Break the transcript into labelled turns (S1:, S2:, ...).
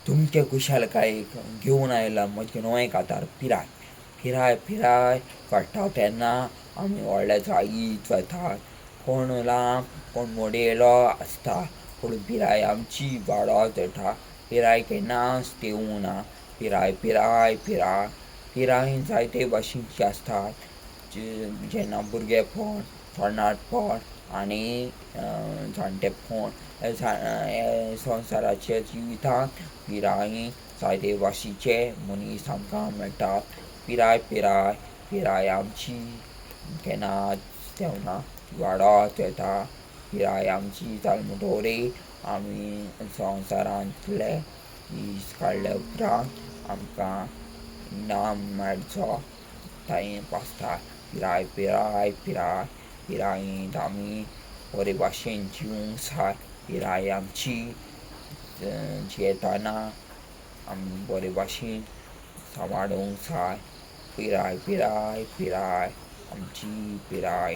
S1: तुमचे कुशालकायेक घेवन आयला म्हजे नोय कांतार पिराय. पिराय पिराय काडटा तेन्ना आमी व्हडले जायत वतात. कोण लांब कोण मोडयलो आसता, पूण पिराय आमची वाडत वता. पिराय केन्नाच देंवूं ना. पिराय पिराय पिराय पिराय जायते भाशेची आसतात. जेन्ना भुरगेपण, तरणाटपण आनी जाणटेपण हे संवसाराचे जिवितांत पिरायेन जायते भाशेचे मनीस आमकां मेळटात. पिराय पिराय पिराय आमची केन्नाच देंवना, वाडत वेता. पिराय आमची जाल म्हणटोरी आमी संवसारांतले दीस काडले उपरांत आमकां इनाम मेळचो टायम आसता. पिराय पिराय पिराय पिरायेंत आमी बरे भाशेन जिवूंक जाय. पिराय आमची जियेतना आमी बरे भाशेन सांबाळूंक जाय. पिराय पिराय पिराय आमची पिराय.